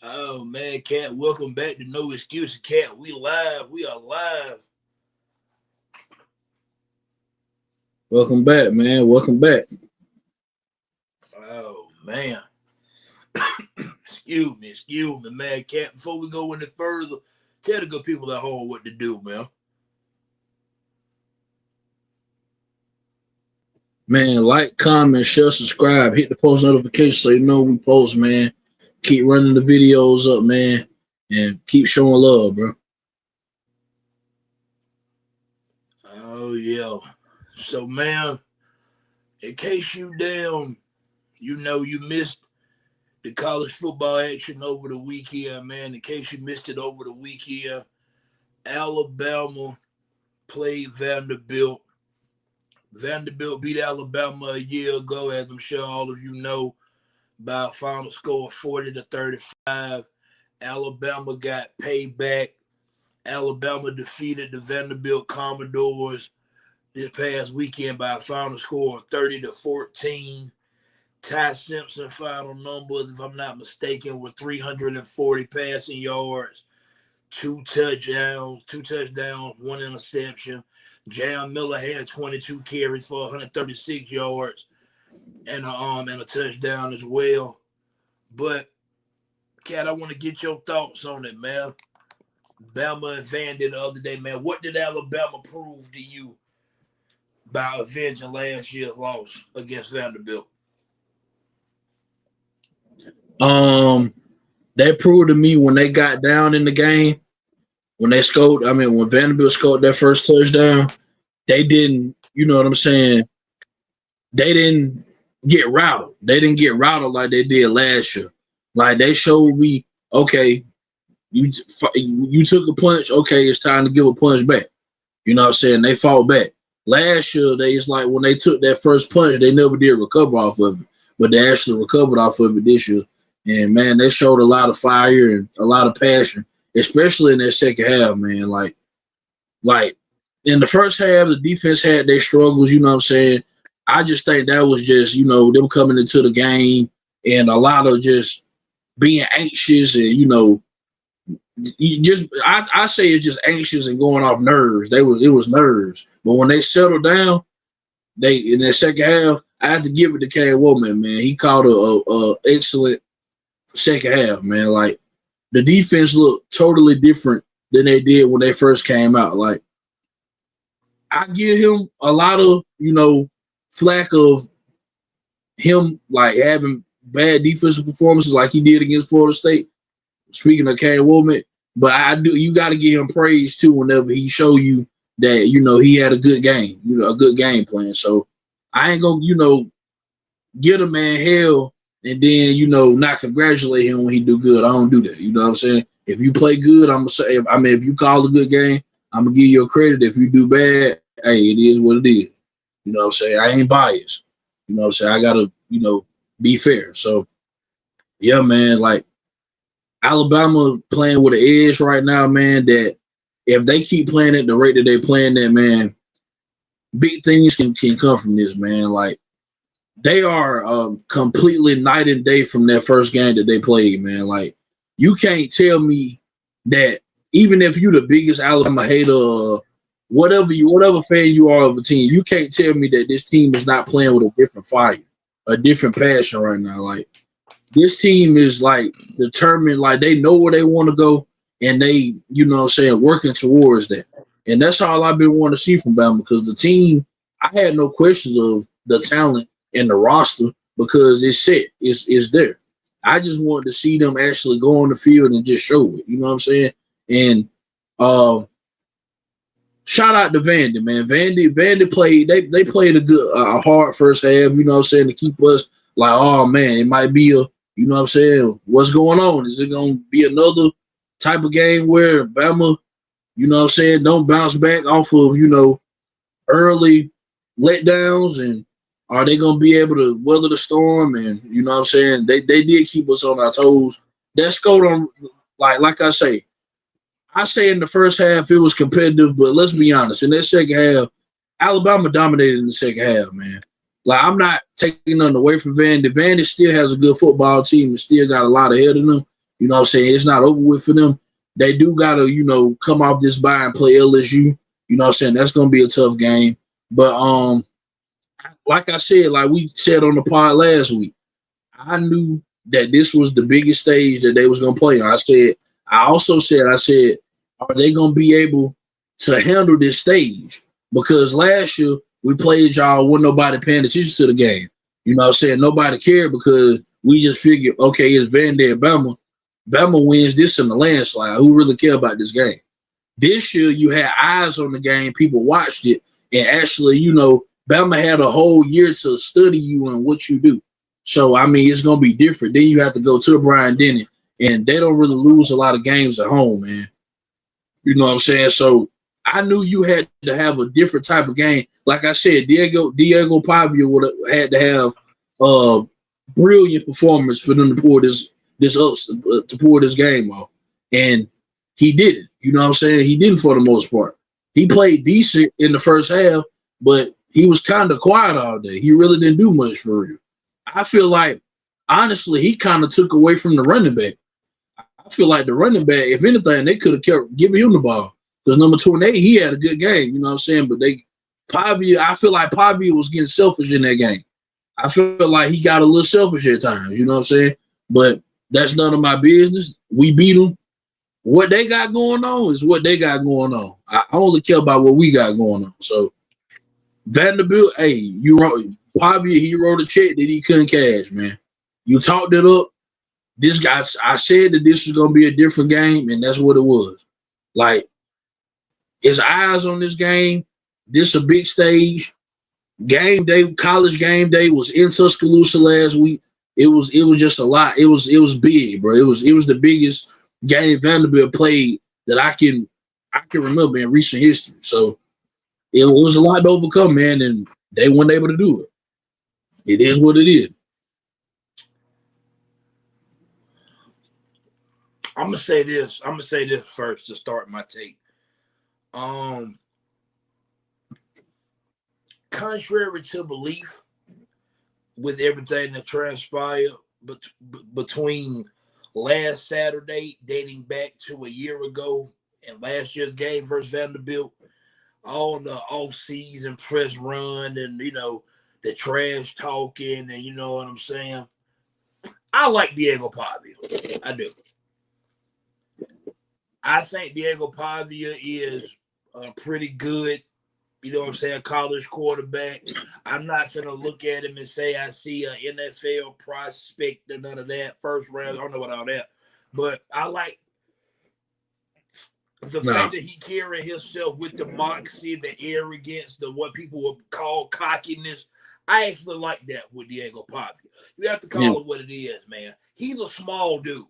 Oh man, Cat, welcome back to No Excuses, Cat. We live. We are live. Welcome back, man. Welcome back. Oh man. excuse me, man, Cat. Before we go any further, tell the good people at home what to do, man. Man, like, comment, share, subscribe, hit the post notification so you know we post, man. Keep running the videos up, man, and keep showing love, bro. Oh yeah. So man, in case you down, you know you missed the college football action over the weekend, man. In case you missed it over the weekend, Alabama played Vanderbilt. Vanderbilt beat Alabama a year ago, as I'm sure all of you know, by a final score of 40-35. Alabama got paid back. Alabama defeated the Vanderbilt Commodores this past weekend by a final score of 30-14. Ty Simpson final numbers, if I'm not mistaken, were 340 passing yards, two touchdowns, one interception. Jam Miller had 22 carries for 136 yards and a touchdown as well. But Cat, I want to get your thoughts on it, man. Bama and Vandy the other day, man. What did Alabama prove to you by avenging last year's loss against Vanderbilt? Um, they proved to me when they got down in the game, when they scored. I mean, when Vanderbilt scored that first touchdown, they didn't. You know what I'm saying? They didn't get routed. They didn't get routed like they did last year. Like they showed me, okay, you took a punch. Okay, it's time to give a punch back. You know what I'm saying? They fought back. Last year, it's like when they took that first punch, they never did recover off of it, but they actually recovered off of it this year. And man, they showed a lot of fire and a lot of passion, especially in that second half, man. Like in the first half, the defense had their struggles. You know what I'm saying? I just think that was just them coming into the game and a lot of just being anxious and you just I say it's just anxious and going off nerves. It was nerves. But when they settled down, they in that second half, I had to give it to Cam Woman, man. He called a excellent second half, man. Like the defense looked totally different than they did when they first came out. Like I give him a lot of, flack of him like having bad defensive performances like he did against Florida State. Speaking of Cam Woolman, but you got to give him praise too whenever he show you that he had a good game, a good game plan. So I ain't gonna get a man hell and then not congratulate him when he do good. I don't do that. You know what I'm saying? If you play good, I'm gonna say. I mean, if you call a good game, I'm gonna give you a credit. If you do bad, hey, it is what it is. You know what I'm saying? I ain't biased. You know what I'm saying? I gotta be fair. So yeah, man, like. Alabama playing with an edge right now, man, that if they keep playing at the rate that they're playing that, man, big things can come from this, man. Like, they are completely night and day from that first game that they played, man. Like, you can't tell me that even if you're the biggest Alabama hater, whatever fan you are of a team, you can't tell me that this team is not playing with a different fire, a different passion right now. Like, this team is like determined, like they know where they want to go, and they, working towards that. And that's all I've been wanting to see from Bama because the team, I had no questions of the talent and the roster because it's set, it's there. I just wanted to see them actually go on the field and just show it. You know what I'm saying? And shout out to Vandy, man. Vandy played. They played a hard first half. You know what I'm saying, to keep us like, oh man, it might be a. You know what I'm saying? What's going on? Is it going to be another type of game where Bama, don't bounce back off of, early letdowns? And are they going to be able to weather the storm? And, you know what I'm saying? They did keep us on our toes. That scored on, like I say in the first half it was competitive, but let's be honest. In that second half, Alabama dominated in the second half, man. Like, I'm not taking nothing away from Vandy. Vandy still has a good football team and still got a lot ahead of them. You know what I'm saying? It's not over with for them. They do got to, come off this bye and play LSU. You know what I'm saying? That's going to be a tough game. But like I said, like we said on the pod last week, I knew that this was the biggest stage that they was going to play on. I also said, are they going to be able to handle this stage? Because last year we played y'all with nobody paying attention to the game. You know what I'm saying? Nobody cared because we just figured, okay, it's Vandy and Bama. Bama wins this in the landslide. Who really care about this game? This year you had eyes on the game. People watched it. And actually, Bama had a whole year to study you and what you do. So, I mean, it's going to be different. Then you have to go to Brian Denny. And they don't really lose a lot of games at home, man. You know what I'm saying? So, I knew you had to have a different type of game. Like I said, Diego Pavia would have had to have a brilliant performance for them to pour this game off. And he didn't. You know what I'm saying? He didn't for the most part. He played decent in the first half, but he was kind of quiet all day. He really didn't do much for real. I feel like, honestly, he kind of took away from the running back. I feel like the running back, if anything, they could have kept giving him the ball. Because number 28, he had a good game, you know what I'm saying? But I feel like Pavia was getting selfish in that game. I feel like he got a little selfish at times, you know what I'm saying? But that's none of my business. We beat them. What they got going on is what they got going on. I only care about what we got going on. So Vanderbilt, hey, Pavia, he wrote a check that he couldn't cash, man. You talked it up. This guy, I said that this was gonna be a different game, and that's what it was. Like, his eyes on this game. This a big stage. Game day, college game day was in Tuscaloosa last week. It was just a lot. It was big, bro. It was the biggest game Vanderbilt played that I can remember in recent history. So it was a lot to overcome, man, and they weren't able to do it. It is what it is. I'm gonna say this first to start my take. Contrary to belief, with everything that transpired between last Saturday, dating back to a year ago, and last year's game versus Vanderbilt, all the off-season press run and, the trash talking and you know what I'm saying? I like Diego Pavia. I do. I think Diego Pavia is pretty good, you know what I'm saying, college quarterback. I'm not going to look at him and say I see an NFL prospect or none of that. First round, I don't know about all that. But I like the fact that he carried himself with the moxie, the arrogance, the what people would call cockiness. I actually like that with Diego Pavia. You have to call it what it is, man. He's a small dude.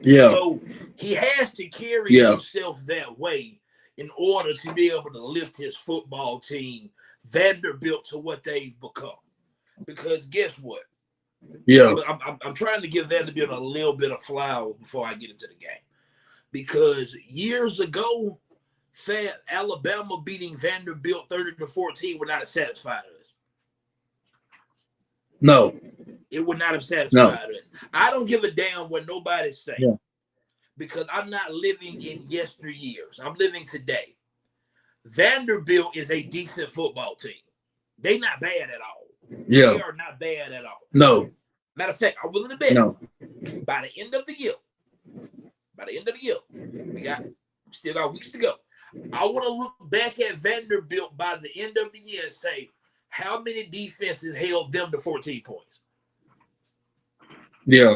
Yeah. So he has to carry himself that way in order to be able to lift his football team, Vanderbilt, to what they've become. Because guess what? Yeah. I'm trying to give Vanderbilt a little bit of flowers before I get into the game. Because years ago, Alabama beating Vanderbilt 30-14 would not have satisfied us. No. It would not have satisfied us. I don't give a damn what nobody's saying. Yeah. Because I'm not living in yesteryears. I'm living today. Vanderbilt is a decent football team. They're not bad at all. Yeah. They are not bad at all. No. Matter of fact, I'm willing to bet by the end of the year, we still got weeks to go. I want to look back at Vanderbilt by the end of the year and say, how many defenses held them to 14 points? Yeah.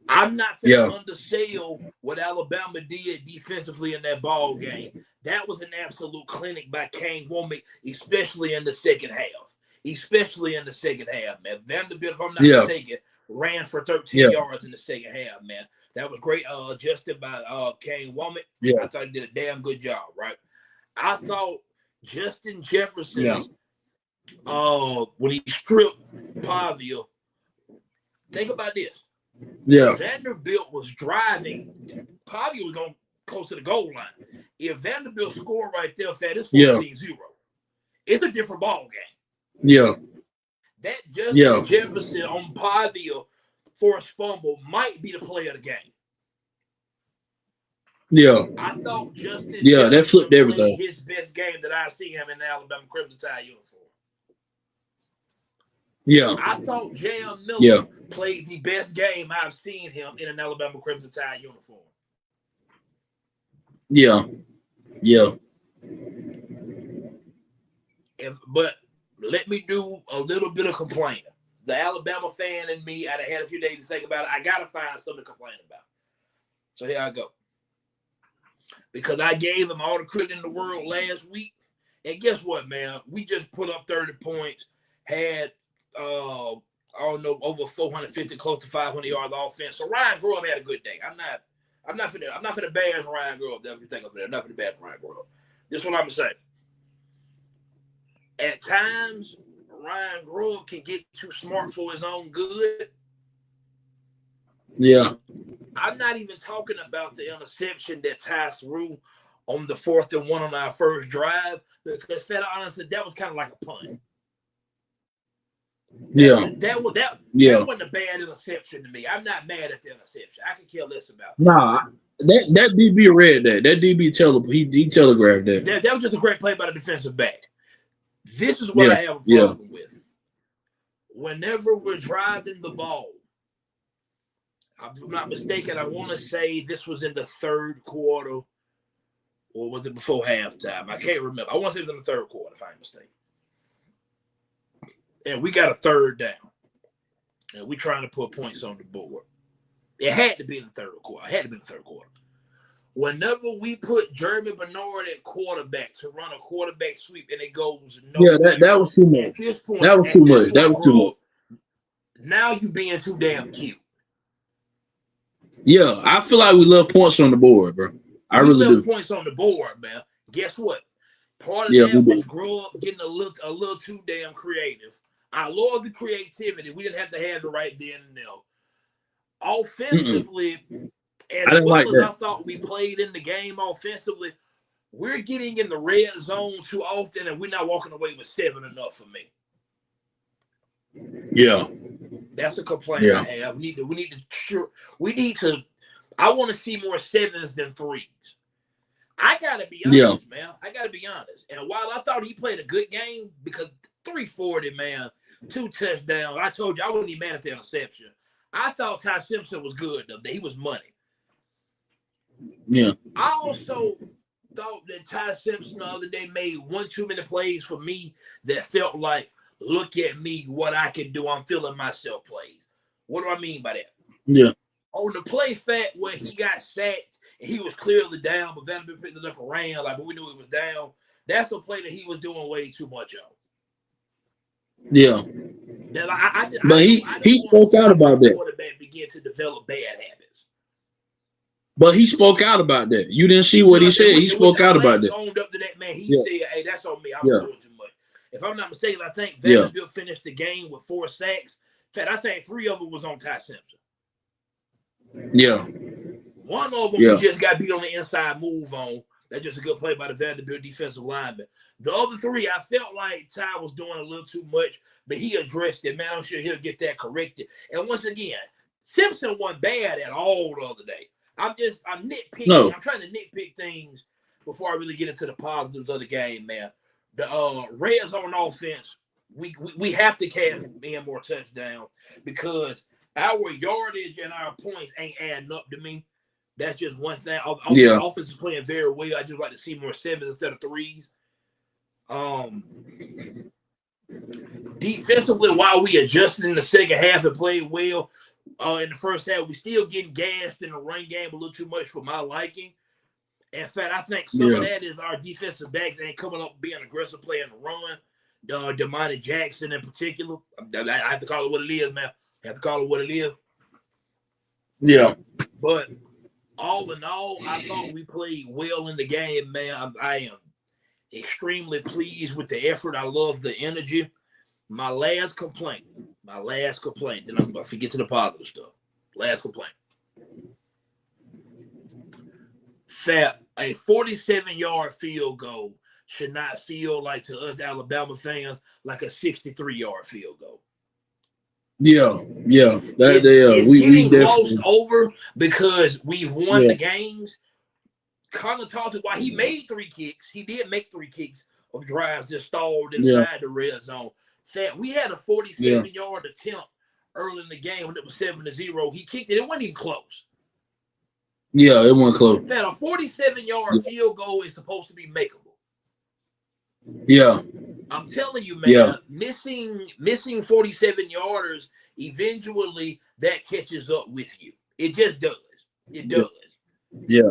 I'm not going to undersell what Alabama did defensively in that ball game. That was an absolute clinic by Kane Womack, especially in the second half. Man. Vanderbilt, if I'm not mistaken, ran for 13 yards in the second half, man. That was great adjusted by Kane Womack. Yeah. I thought he did a damn good job, right? I thought Justin Jefferson, when he stripped Pavia, think about this. Yeah. Vanderbilt was driving. Pavia was going close to the goal line. If Vanderbilt scored right there, it's 14-0. It's a different ball game. Yeah. That Justin Jefferson on Pavia forced fumble might be the play of the game. Yeah. I thought Justin that Jefferson flipped played everything. his best game that I've seen him in the Alabama Crimson Tide uniform. Yeah. I thought J.M. Miller Yeah. played the best game I've seen him in an Alabama Crimson Tide uniform. Yeah. Yeah. But let me do a little bit of complaining. The Alabama fan in me, I'd have had a few days to think about it. I got to find something to complain about. So here I go. Because I gave him all the credit in the world last week. And guess what, man? We just put up 30 points, had, I don't know, over 450, close to 500 yards of offense. So Ryan Grubb had a good day. I'm not for the bash Ryan Grubb. That's what you think of it. I'm not for the bash Ryan Grubb. This is what I'm going to say. At times, Ryan Grubb can get too smart for his own good. Yeah. I'm not even talking about the interception that Ty threw on the 4th and 1 on our first drive, because honestly, that was kind of like a punt. That wasn't a bad interception to me. I'm not mad at the interception. I can care less about that. Nah, that DB read that. That DB he telegraphed that. That was just a great play by the defensive back. This is what I have a problem with. Whenever we're driving the ball, if I'm not mistaken, I want to say this was in the third quarter, or was it before halftime? I can't remember. I want to say it was in the third quarter, if I'm mistaken. And we got a third down. And we're trying to put points on the board. It had to be in the third quarter. Whenever we put Jeremy Bernard at quarterback to run a quarterback sweep and it goes nowhere. Yeah, that was too much. At this point, that was too much. Now you being too damn cute. Yeah, I feel like we left points on the board, bro. I really do. Points on the board, man. Guess what? Part of that was Grubb getting a little too damn creative. I love the creativity. We didn't have to have it right then and there. Offensively, as well as I thought we played in the game offensively, we're getting in the red zone too often, and we're not walking away with 7 enough for me. Yeah. That's a complaint I have. We need to. I want to see more 7s than 3s. I gotta be honest, man. I gotta be honest. And while I thought he played a good game, because 340, man, 2 touchdowns. I told you I wasn't even mad at the interception. I thought Ty Simpson was good though. That he was money. Yeah. I also thought that Ty Simpson the other day made one too many plays for me that felt like, look at me, what I can do. I'm feeling myself plays. What do I mean by that? Yeah. On the play fact where he got sacked and he was clearly down, but Vanderbilt picked it up and ran, but we knew he was down. That's a play that he was doing way too much of. Yeah. But he spoke out about that. Quarterback began to develop bad habits. But he spoke out about that. You didn't see what he said. He spoke out about that. Owned up to that, man. He said, "Hey, that's on me. I'm doing too much." If I'm not mistaken, I think Vanderbilt finished the game with 4 sacks. In fact, I think 3 of them was on Ty Simpson. Yeah. One of them we just got beat on the inside move on. That's just a good play by the Vanderbilt defensive lineman. The other 3, I felt like Ty was doing a little too much, but he addressed it. Man, I'm sure he'll get that corrected. And once again, Simpson wasn't bad at all the other day. I'm nitpicking. No. I'm trying to nitpick things before I really get into the positives of the game, man. The red zone offense, we have to cash in more touchdowns because our yardage and our points ain't adding up to me. That's just one thing. The offense is playing very well. I just like to see more 7s instead of 3s. Defensively, while we adjusted in the second half and played well in the first half, we still getting gassed in the run game a little too much for my liking. In fact, I think some of that is our defensive backs ain't coming up being aggressive playing the run. Damani Jackson in particular. I have to call it what it is, man. I have to call it what it is. Yeah. But all in all, I thought we played well in the game, man. I am extremely pleased with the effort. I love the energy. My last complaint. Then I'm going to get to the positive stuff. Last complaint. That a 47-yard field goal should not feel like, to us Alabama fans, like a 63-yard field goal. Yeah, yeah. It's We getting glossed definitely. over because we won Yeah, the games. Connor talked why he made 3 kicks. He did make 3 kicks of drives that stalled yeah, inside the red zone. That we had a yeah, 47-yard attempt early in the game when it was 7-0. He kicked it. It wasn't even close. yeah. It went close. That a 47-yard Yeah, field goal is supposed to be makeable. yeah, I'm telling you, yeah, man, missing 47 yarders, eventually that catches up with you. It just does. It yeah, does. yeah,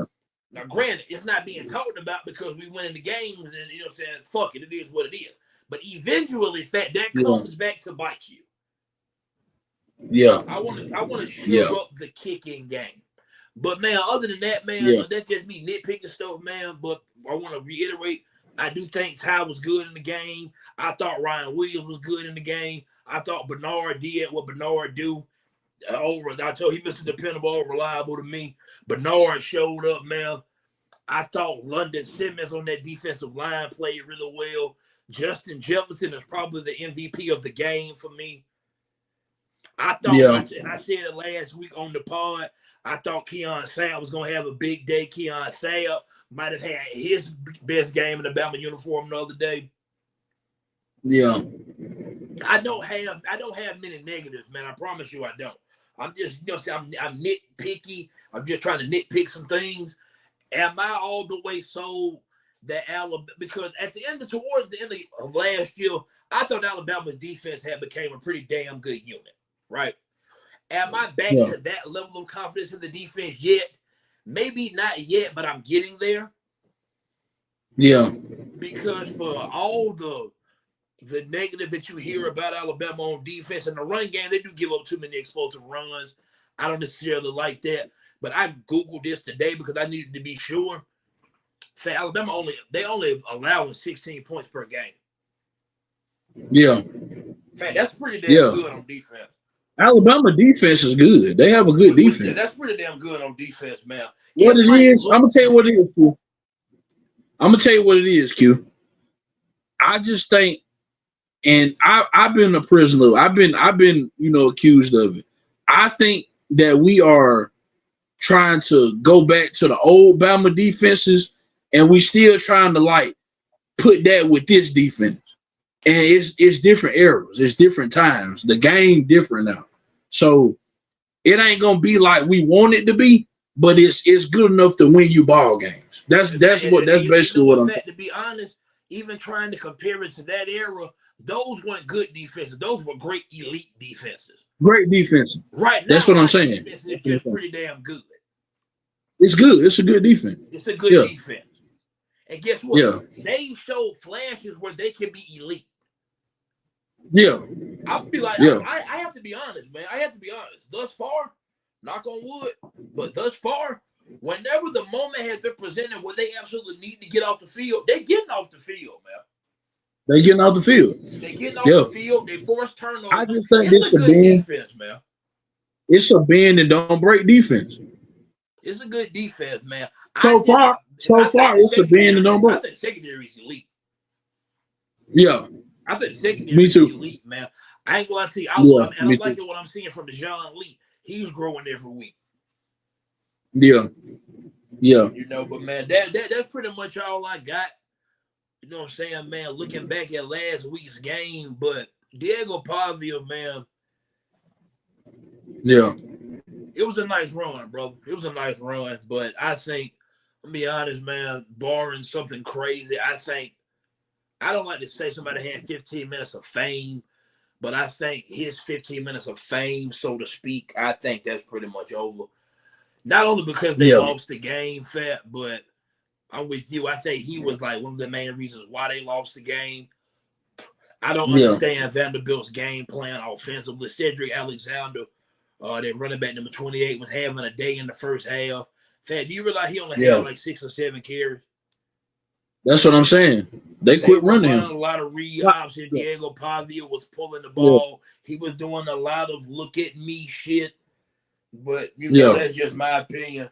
Now, granted, it's not being talked about because we win in the games and, you know what I'm saying, fuck it, it is what it is. But eventually, that yeah, comes back to bite you. yeah, I want to yeah, shore up the kicking game. But, man, other than that, man, yeah, that's just me nitpicking stuff, man. But I want to reiterate, I do think Ty was good in the game. I thought Ryan Williams was good in the game. I thought Bernard did what Bernard do. I told he Mr. Dependable, reliable to me. Bernard showed up, man. I thought London Simmons on that defensive line played really well. Justin Jefferson is probably the MVP of the game for me. I thought, yeah, and I said it last week on the pod, I thought Keon Sam was going to have a big day. Keon Sam might have had his best game in the Bama uniform the other day. yeah, I don't have many negatives, man. I promise you I don't. I'm just, I'm nitpicky. I'm just trying to nitpick some things. Am I all the way sold that Alabama? Because towards the end of last year, I thought Alabama's defense had became a pretty damn good unit, right? Am I back yeah, to that level of confidence in the defense yet? Maybe not yet, but I'm getting there. yeah, Because for all the negative that you hear about Alabama on defense and the run game, they do give up too many explosive runs. I don't necessarily like that. But I Googled this today because I needed to be sure. Say Alabama only allowing 16 points per game. yeah, In fact, that's pretty damn yeah. good on defense. Alabama defense is good. They have a good defense. That's pretty damn good on defense, man. What It it might is, I'm look gonna tell you what it is, Q. I'm gonna tell you what it is, Q. I just think, and I've been a prisoner. I've been accused of it. I think that we are trying to go back to the old Bama defenses, and we still trying to like put that with this defense. And it's different eras, it's different times. The game different now, so it ain't gonna be like we want it to be, but it's good enough to win you ball games. That's you know basically what what, I'm. Fat, to be honest, even trying to compare it to that era, those weren't good defenses. Those were great elite defenses. Great defense. Right That's now, what I'm our saying. defense is just pretty damn good. It's good. It's a good defense. It's a good Yeah. defense. And guess what? Yeah. They showed flashes where they can be elite. Yeah. I'll be like, Yeah. I have to be honest, man. I have to be honest. Thus far, knock on wood, but thus far, whenever the moment has been presented where they absolutely need to get off the field, they're getting off the field, man. They getting off the field. They're getting off Yeah. the field. They force turnovers. I just think It's this a a good bend. defense, man. It's a bend and don't break defense. It's a good defense, man. So far, I think the it's a bend and don't break. I think the secondary is elite. Yeah. I think the secondary Me is too. elite, man. I ain't gonna see. I'm Me too. liking what I'm seeing from Deshaun Lee. He's growing every week. Yeah. Yeah. But man, that's pretty much all I got. You know what I'm saying, man? Looking back at last week's game, but Diego Pavia, man. Yeah. It was a nice run, brother. It was a nice run, but I think, let me be honest, man, barring something crazy, I don't like to say somebody had 15 minutes of fame, but I think his 15 minutes of fame, so to speak, I think that's pretty much over. Not only because they lost the game, Fat, but I'm with you. I think he was like one of the main reasons why they lost the game. I don't understand Vanderbilt's game plan offensively. Cedric Alexander, their running back number 28, was having a day in the first half. Fat, do you realize he only had like 6 or 7 carries? That's what I'm saying. They quit running him. A lot of read options. Diego Pavia was pulling the ball. He was doing a lot of look at me shit. But that's just my opinion.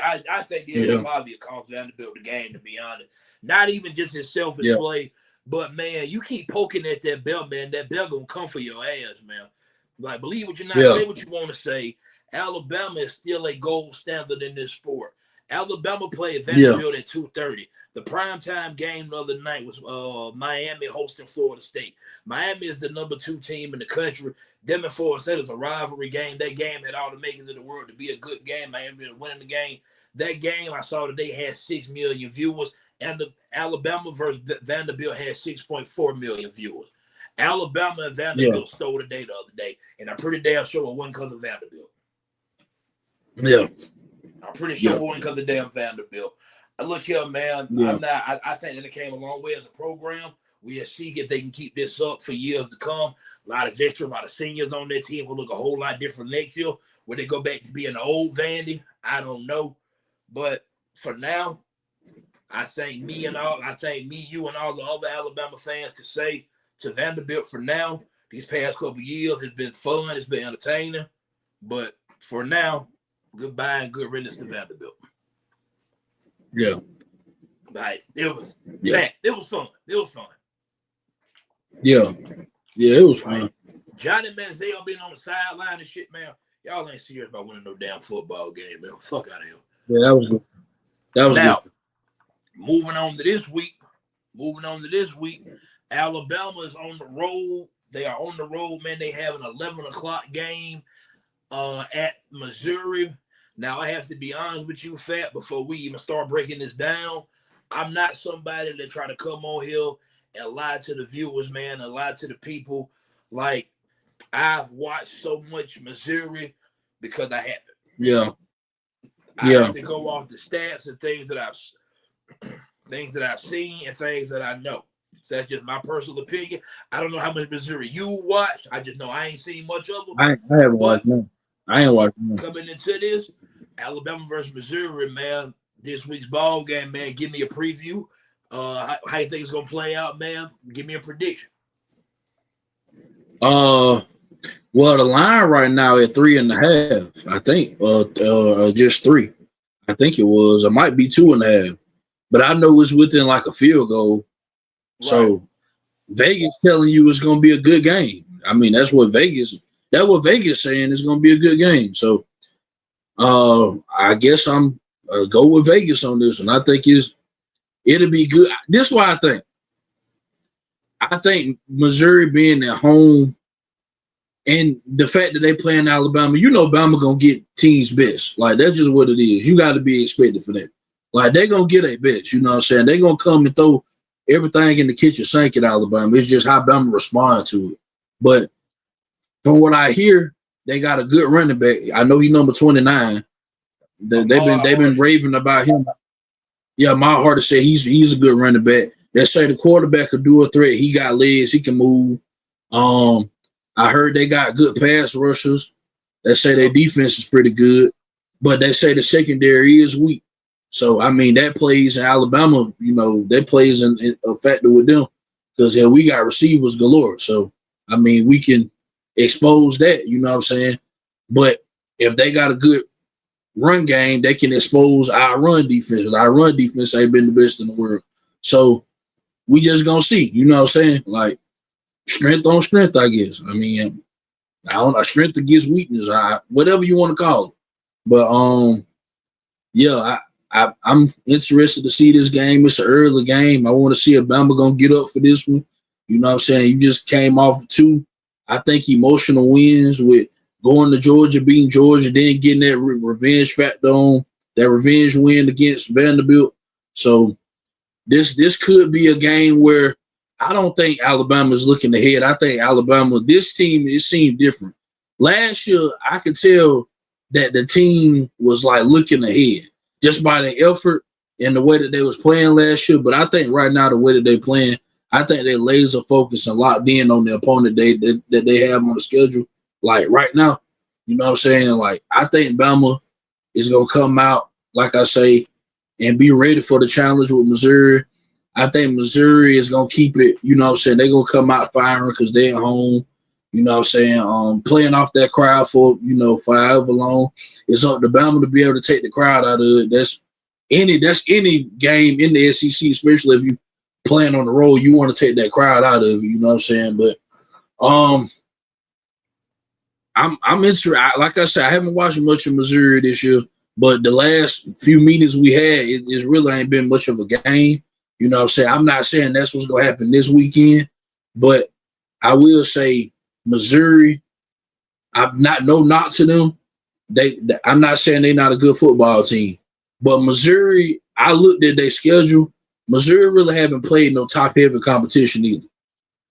I think Diego Pavia cost Vanderbilt the game, to be honest. Not even just his selfish play, but man, you keep poking at that bell, man. That bell gonna come for your ass, man. Like, believe what you're not, Yeah. say what you want to say. Alabama is still a gold standard in this sport. Alabama played Yeah. Vanderbilt at 2:30. The primetime game the other night was Miami hosting Florida State. Miami is the number 2 team in the country. Them and Florida State is a rivalry game. That game had all the makings of the world to be a good game. Miami was winning the game. That game I saw today had 6 million viewers, and the Alabama versus Vanderbilt had 6.4 million viewers. Alabama and Yeah. Vanderbilt stole the day the other day, and I'm pretty damn sure it wasn't because of Vanderbilt. Yeah. I'm pretty sure it wasn't because of damn Vanderbilt. Look here, man. Yeah. I think that it came a long way as a program. We'll see if they can keep this up for years to come. A lot of veterans, a lot of seniors on their team will look a whole lot different next year. Will they go back to being the old Vandy? I don't know. But for now, I think me, you, and all the other Alabama fans could say to Vanderbilt for now, these past couple years, it's been fun, it's been entertaining. But for now, goodbye and good riddance to Vanderbilt. Yeah. Like, it was fun. It was fun. Yeah. Yeah, it was fun. Johnny Manziel being on the sideline and shit, man. Y'all ain't serious about winning no damn football game, man. Fuck out of here. Yeah, that was good. That was now, good. Moving on to this week. Alabama is on the road. They are on the road, man. They have an 11 o'clock game at Missouri. Now, I have to be honest with you, Fat, before we even start breaking this down. I'm not somebody that try to come on here and lie to the viewers, man, and lie to the people. Like, I've watched so much Missouri because I haven't. Yeah. I have to go off the stats and things that I've seen and things that I know. That's just my personal opinion. I don't know how much Missouri you watch. I just know I ain't seen much of them. I haven't watched none. I ain't watched none. Coming into this, Alabama versus Missouri, man. This week's ball game, man. Give me a preview. How you think it's gonna play out, man? Give me a prediction. Well, the line right now at 3.5. I think. Just 3. I think it was. It might be 2.5. But I know it's within like a field goal. Right. So Vegas telling you it's gonna be a good game. I mean, that's what Vegas saying is gonna be a good game. So I guess I'm go with Vegas on this one. I think it'll be good. This is why I think Missouri being at home and the fact that they play in Alabama, you know, Bama gonna get teams best. Like, that's just what it is. You got to be expected for that. Like, they gonna get a best. You know what I'm saying? They gonna come and throw everything in the kitchen sink at Alabama. It's just how Bama respond to it. But from what I hear, they got a good running back. I know he's number 29. They've been raving about him. Yeah, my heart to say he's a good running back. They say the quarterback could do a threat. He got legs. He can move. I heard they got good pass rushers. They say their defense is pretty good, but they say the secondary is weak. So, I mean, that plays in Alabama, you know, that plays in a factor with them because we got receivers galore. So, I mean, we can expose that, you know what I'm saying? But if they got a good run game, they can expose our run defense. Our run defense ain't been the best in the world. So, we just going to see, you know what I'm saying? Like, strength on strength, I guess. I mean, I don't know, strength against weakness, whatever you want to call it. But yeah, I'm interested to see this game. It's an early game. I want to see if Bama gonna get up for this one. You know what I'm saying? You just came off 2, I think, emotional wins with going to Georgia, beating Georgia, then getting that revenge factor on that revenge win against Vanderbilt. So this could be a game where I don't think Alabama's looking ahead. I think Alabama, this team, it seemed different. Last year, I could tell that the team was like looking ahead just by the effort and the way that they was playing last year. But I think right now, the way that they're playing, I think they're laser focused and locked in on the opponent that they have on the schedule. Like right now, you know what I'm saying? Like, I think Bama is going to come out, like I say, and be ready for the challenge with Missouri. I think Missouri is going to keep it, you know what I'm saying? They're going to come out firing because they're at home, you know what I'm saying? Playing off that crowd for, you know, for however long. It's up to Bama to be able to take the crowd out of it. That's any game in the SEC, especially if you playing on the road, you want to take that crowd out of it, you know what I'm saying? But I'm interested. Like I said, I haven't watched much of Missouri this year, but the last few meetings we had, it really ain't been much of a game. You know what I'm saying? I'm not saying that's what's gonna happen this weekend, but I will say Missouri, I'm not no knock to them. I'm not saying they're not a good football team, but Missouri, I looked at their schedule. Missouri really haven't played no top heavy competition either.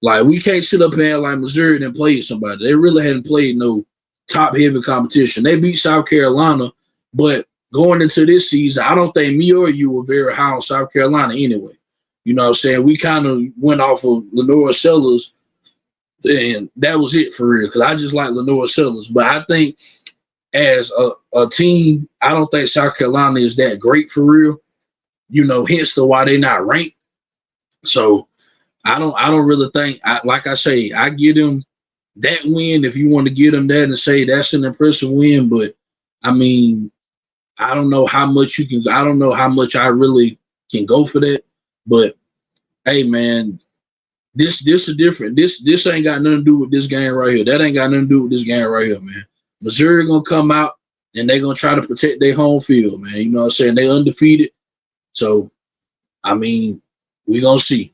Like we can't sit up there like Missouri and play somebody. They really hadn't played no top heavy competition. They beat South Carolina, but going into this season, I don't think me or you were very high on South Carolina anyway. You know what I'm saying? We kind of went off of Lenore Sellers, and that was it for real. Because I just like Lenore Sellers. But I think as a team, I don't think South Carolina is that great for real. You know, hence the why they're not ranked. So I don't really think like I say, I give them that win if you want to give them that and say that's an impressive win, but I mean, I don't know how much you can I don't know how much I really can go for that. But hey man, this is different. This ain't got nothing to do with this game right here. That ain't got nothing to do with this game right here, man. Missouri gonna come out and they gonna try to protect their home field, man. You know what I'm saying? They undefeated. So I mean, we gonna see.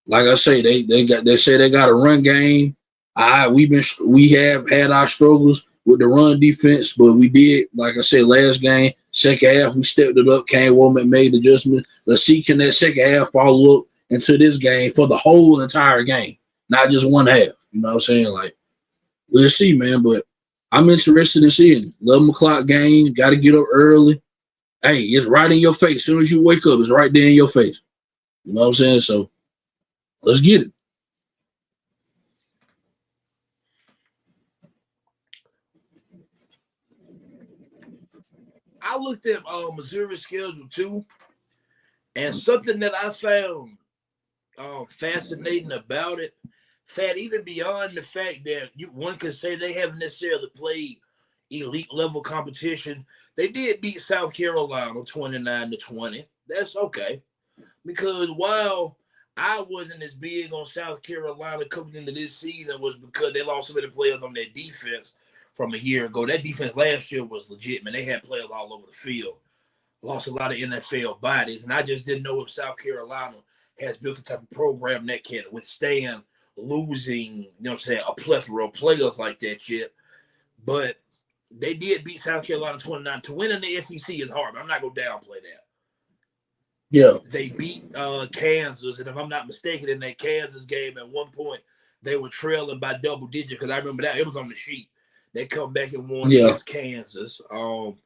Like I say, they say they got a run game. We have had our struggles with the run defense, but we did, like I said, last game, second half, we stepped it up. Kane Womack made adjustments. Let's see, can that second half follow up into this game for the whole entire game, not just one half. You know what I'm saying? Like, we'll see, man. But I'm interested in seeing 11 o'clock game. Got to get up early. Hey, it's right in your face. As soon as you wake up, it's right there in your face. You know what I'm saying? So let's get it. I looked at Missouri's schedule too, and something that I found fascinating about it, even beyond the fact that one could say they haven't necessarily played elite level competition, they did beat South Carolina 29-20. That's okay. Because while I wasn't as big on South Carolina coming into this season was because they lost so many players on their defense from a year ago. That defense last year was legit, man. They had players all over the field. Lost a lot of NFL bodies. And I just didn't know if South Carolina has built the type of program that can withstand losing, you know what I'm saying, a plethora of players like that yet. But they did beat South Carolina 29. To win in the SEC is hard, but I'm not going to downplay that. Yeah. They beat Kansas, and if I'm not mistaken, in that Kansas game at one point, they were trailing by double digits because I remember that. It was on the sheet. They come back and won against Kansas. Then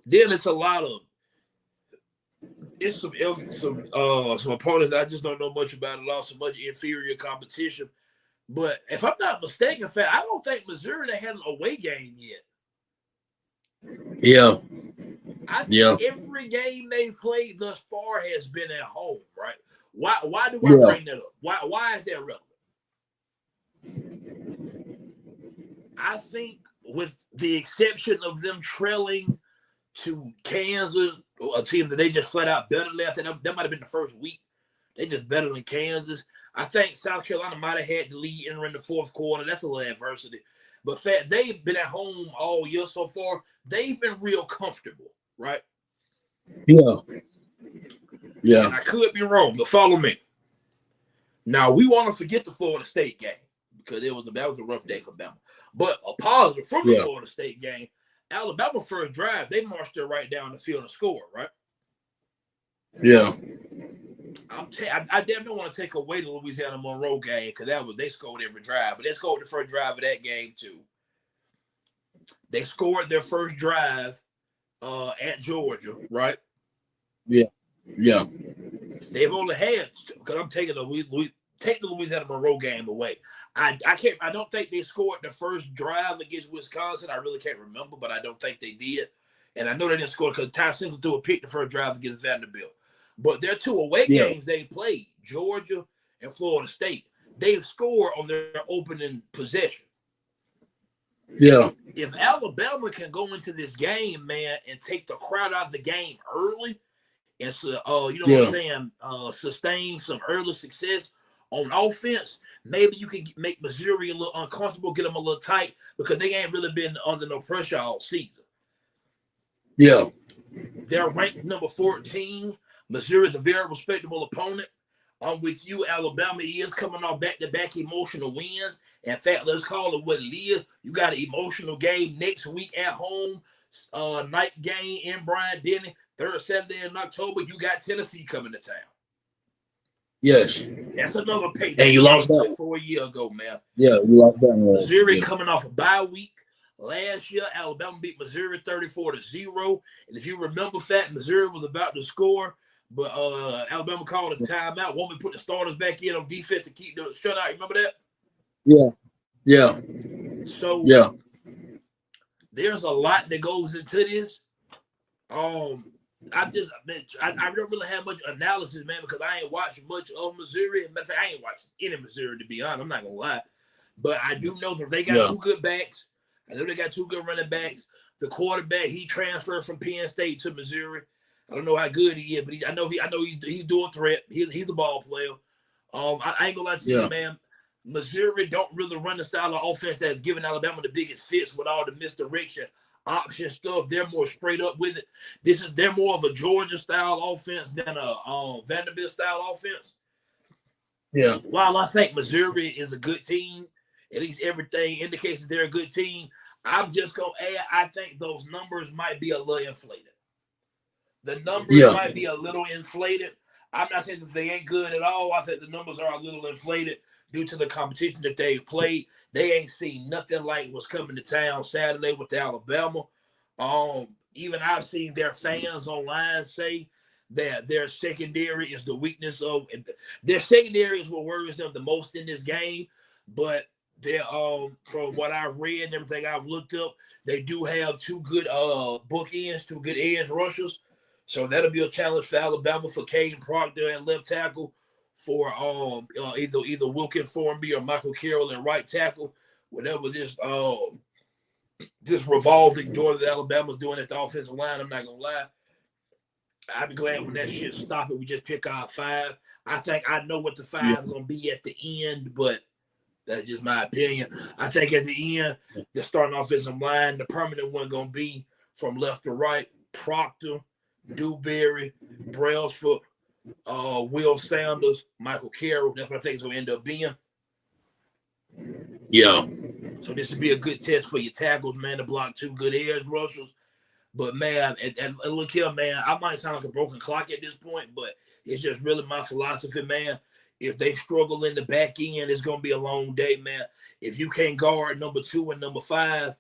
it's a lot of some opponents I just don't know much about. Lost so much inferior competition. But if I'm not mistaken, I don't think Missouri they had an away game yet. Yeah. I think every game they've played thus far has been at home, right? Why do I bring that up? Why is that relevant? I think with the exception of them trailing to Kansas, a team that they just flat out better left, and that might have been the first week. They just better than Kansas. I think South Carolina might have had the lead entering the fourth quarter. That's a little adversity. But they've been at home all year so far. They've been real comfortable, right? Yeah. And I could be wrong, but follow me. Now, we want to forget the Florida State game because that was a rough day for Bama. But a positive from the Florida State game, Alabama first drive, they marched it right down the field and scored, right? Yeah. I damn don't want to take away the Louisiana Monroe game because they scored every drive, but they scored the first drive of that game too. They scored their first drive at Georgia, right? Yeah. Yeah. They've only had because I'm taking the Louisiana Monroe game away. I don't think they scored the first drive against Wisconsin. I really can't remember, but I don't think they did. And I know they didn't score because Ty Simpson threw a pick the first drive against Vanderbilt. But their two away games they played, Georgia and Florida State, they've scored on their opening possession. Yeah. If Alabama can go into this game, man, and take the crowd out of the game early, and so, what I'm saying, sustain some early success On offense, maybe you can make Missouri a little uncomfortable, get them a little tight because they ain't really been under no pressure all season. Yeah. They're ranked number 14. Missouri is a very respectable opponent. I'm with you. Alabama is coming off back-to-back emotional wins. In fact, let's call it what it is. You got an emotional game next week at home, night game in Bryant-Denny. Third Saturday in October, you got Tennessee coming to town. Yes. That's another payback. And you lost that 4 years ago, man. Yeah, you lost that one. Missouri coming off a bye week. Last year, Alabama beat Missouri 34-0. And if you remember that, Missouri was about to score, but Alabama called a timeout. Won't we put the starters back in on defense to keep the shutout? Remember that? Yeah. Yeah. So yeah, there's a lot that goes into this. I don't really have much analysis, man, because I ain't watched much of Missouri. Matter of fact, I ain't watched any Missouri, to be honest. I'm not gonna lie, but I do know that they got two good backs. I know they got two good running backs. The quarterback, he transferred from Penn State to Missouri. I don't know how good he is, but I know he's doing threat. He's a ball player. I ain't gonna lie to you, man. Missouri don't really run the style of offense that's giving Alabama the biggest fits with all the misdirection option stuff. They're more straight up with it. They're more of a Georgia style offense than a Vanderbilt style offense. Yeah. While I think Missouri is a good team, at least everything indicates that they're a good team, I'm just gonna add, I think those numbers might be a little inflated. The numbers might be a little inflated. I'm not saying that they ain't good at all. I think the numbers are a little inflated due to the competition that they played. They ain't seen nothing like what's coming to town Saturday with Alabama. Even I've seen their fans online say that their secondary is the weakness of their secondary is what worries them the most in this game. But they're from what I've read and everything I've looked up, they do have two good bookends, two good edge rushers. So that'll be a challenge for Alabama for Caden Proctor at left tackle, for either Wilkin Thornby or Michael Carroll at right tackle. Whatever this revolving door that Alabama's doing at the offensive line, I'm not gonna lie. I'd be glad when that shit stops and we just pick our five. I think I know what the five is gonna be at the end, but that's just my opinion. I think at the end, the starting offensive line, the permanent one gonna be from left to right, Proctor, Dewberry, Brailsford, Will Sanders, Michael Carroll. That's what I think it's gonna end up being. Yeah. So this would be a good test for your tackles, man, to block two good edge rushers. But man, and look here, man, I might sound like a broken clock at this point, but it's just really my philosophy, man. If they struggle in the back end, it's gonna be a long day, man. If you can't guard number 2 and number 5,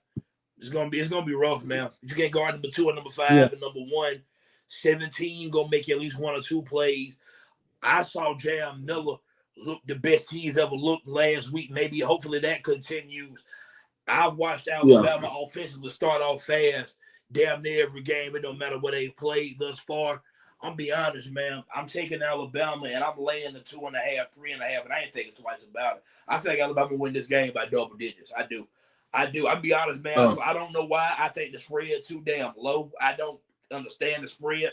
it's gonna be rough, man. If you can't guard number 2 and number 5 and number 1, 17 gonna make at least 1 or 2 plays. I saw Jam Miller look the best he's ever looked last week. Maybe hopefully that continues. I watched Alabama offensively start off fast, damn near every game. It don't matter what they played thus far. I'm be honest, man. I'm taking Alabama and I'm laying the 2.5, 3.5, and I ain't thinking twice about it. I think Alabama win this game by double digits. I do. I'll be honest, man. I don't know why. I think the spread too damn low. I don't understand the spread.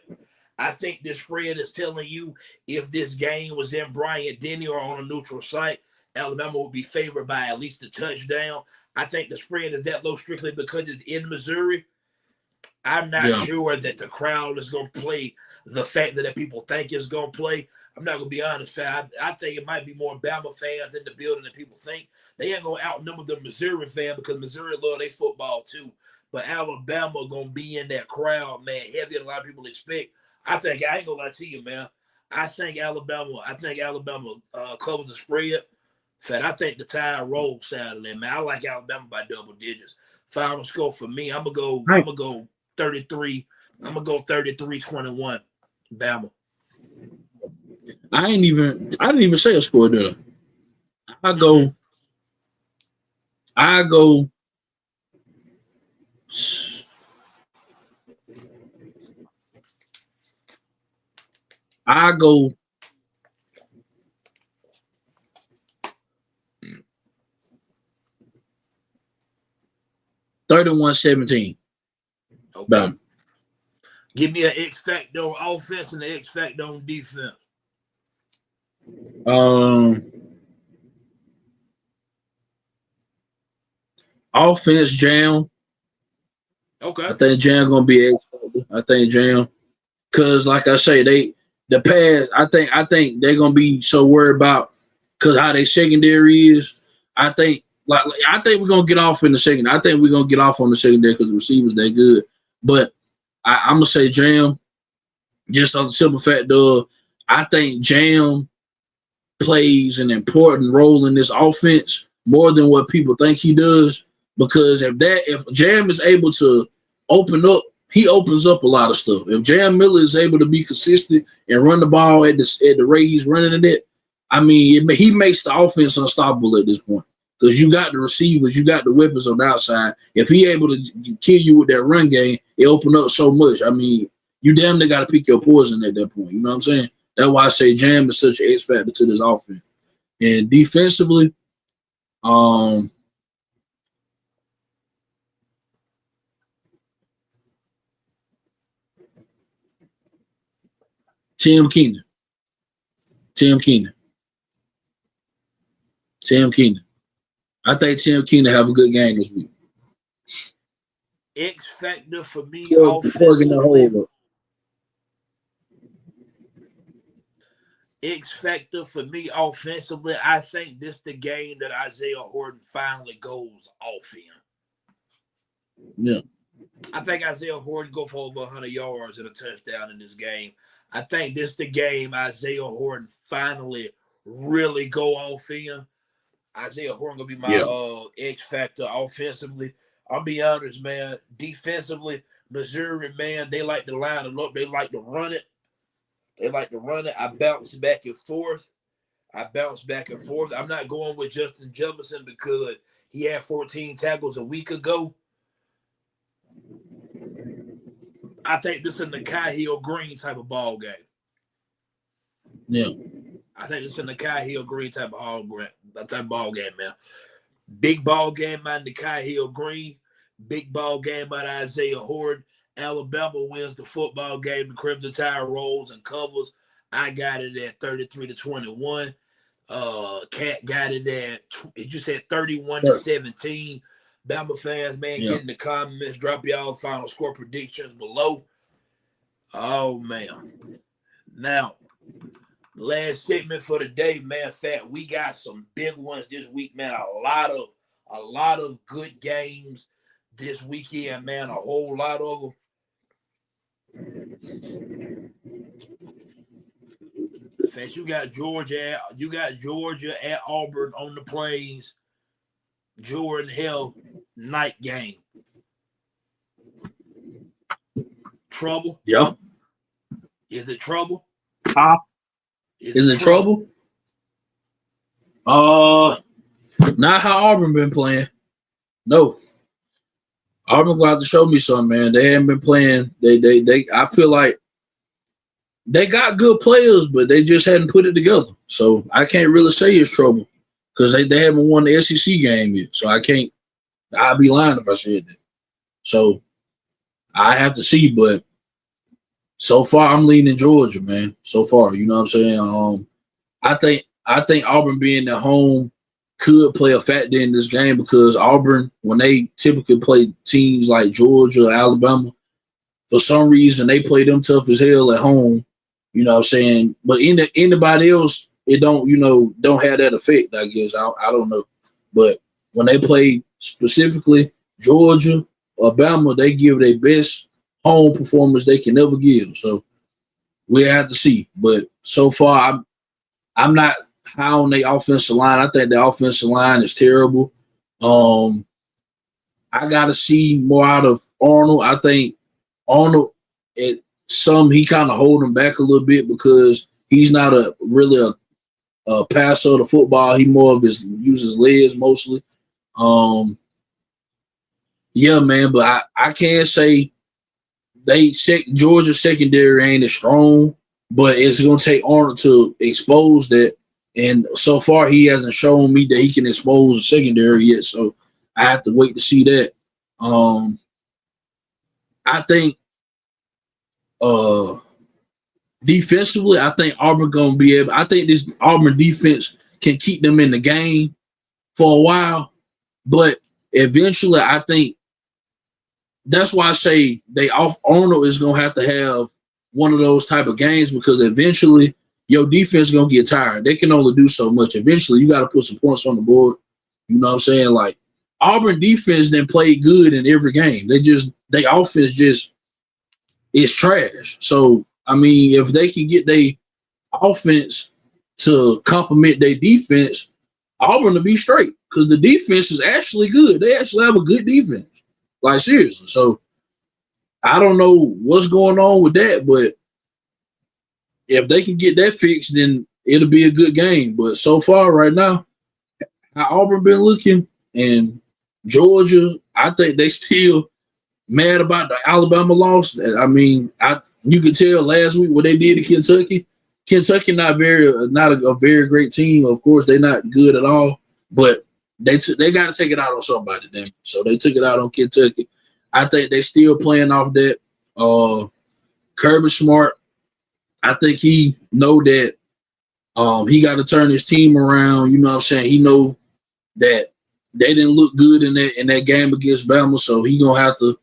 I think this spread is telling you if this game was in Bryant-Denny or on a neutral site, Alabama would be favored by at least a touchdown. I think the spread is that low strictly because it's in Missouri. I'm not sure that the crowd is going to play the fact that people think it's going to play. I'm not going to be honest. I think it might be more Bama fans in the building than people think. They ain't going to outnumber the Missouri fan because Missouri love their football too. But Alabama going to be in that crowd, man, heavier than a lot of people expect. I ain't going to lie to you, man. I think Alabama covers the spread. I think the Tide rolls Saturday, man. I like Alabama by double digits. Final score for me, I'm gonna go 33. I'm gonna go 33-21. Bama. I didn't even say a score there. I go 31-17. Okay. Bam. Give me an X factor on offense and an X factor on defense. Offense, Jam. Okay. I think Jam gonna be X factor. I think Jam, cause like I say, the pass. I think they're gonna be so worried about cause how they secondary is. I think I think we're gonna get off in the second. I think we're gonna get off on the secondary because the receivers they good. But I'm gonna say Jam just on the simple fact of I think Jam plays an important role in this offense more than what people think he does. Because if Jam is able to open up, he opens up a lot of stuff. If Jam Miller is able to be consistent and run the ball at the rate he's running it, I mean, he makes the offense unstoppable at this point. Because you got the receivers, you got the weapons on the outside. If he able to kill you with that run game, it open up so much. I mean, you damn near got to pick your poison at that point. You know what I'm saying? That's why I say Jam is such an X factor to this offense. And defensively, Tim Keenan. Tim Keenan. Tim Keenan. I think Tim Keenan have a good game this week. X factor for me Plugging the offensively. hole up. X factor for me offensively. I think this the game that Isaiah Horton finally goes off in. Yeah. I think Isaiah Horton go for over 100 yards and a touchdown in this game. I think this the game Isaiah Horton finally really go off in. Isaiah Horton gonna be my X factor offensively. I'll be honest, man. Defensively, Missouri, man, they like to line it up. They like to run it. I bounce back and forth. I'm not going with Justin Jefferson because he had 14 tackles a week ago. I think this is a Nakai Hill Green type of ball game. Yeah. I think this is a Nakai Hill Green type of ball game, man. Big ball game by Nakai Hill Green. Big ball game by Isaiah Horton. Alabama wins the football game. The Crimson Tide rolls and covers. I got it at 33-21. Cat got it at, you said 31-17. Bama fans, man, get in the comments. Drop y'all final score predictions below. Oh, man. Now, last segment for the day, man. Fat, we got some big ones this week, man. A lot of good games this weekend, man. A whole lot of them. Fat, you got Georgia at Auburn on the Plains. Jordan Hill night game. Trouble? Yeah. Is it trouble? Is it trouble? Not how Auburn been playing. No. Auburn gonna have to show me something, man. They haven't been playing. They I feel like they got good players, but they just hadn't put it together. So I can't really say it's trouble because they haven't won the SEC game yet. So I'd be lying if I said that. So I have to see, but so far I'm leaning Georgia, man. So far, you know what I'm saying? I think Auburn being at home could play a factor in this game because Auburn, when they typically play teams like Georgia or Alabama, for some reason they play them tough as hell at home. You know what I'm saying? But anybody else, it don't have that effect, I guess. I don't know. But when they play specifically Georgia or Bama, they give their best home performance they can ever give. So we have to see. But so far, I'm not high on the offensive line. I think the offensive line is terrible. I got to see more out of Arnold. I think Arnold, he kind of hold him back a little bit because he's not really a passer of the football. He more of uses legs mostly. Yeah, man, but I can't say Georgia secondary ain't as strong, but it's gonna take Arnold to expose that. And so far, he hasn't shown me that he can expose the secondary yet. So I have to wait to see that. I think defensively, I think Auburn gonna be able. I think this Auburn defense can keep them in the game for a while, but eventually, I think that's why I say Arnold is gonna have to have one of those type of games because eventually your defense is gonna get tired. They can only do so much. Eventually, you got to put some points on the board. You know what I'm saying? Like Auburn defense then played good in every game. They offense just is trash. So I mean, if they can get their offense to complement their defense, Auburn to be straight because the defense is actually good. They actually have a good defense. Like seriously. So I don't know what's going on with that, but if they can get that fixed, then it'll be a good game. But so far, right now, how Auburn been looking and Georgia, I think they still mad about the Alabama loss. I mean, you could tell last week what they did to Kentucky. Kentucky not a very great team. Of course, they're not good at all, but they got to take it out on somebody. Then, so they took it out on Kentucky. I think they still playing off that. Kirby Smart, I think he know that he got to turn his team around. You know what I'm saying? He know that they didn't look good in that game against Bama, so he gonna have to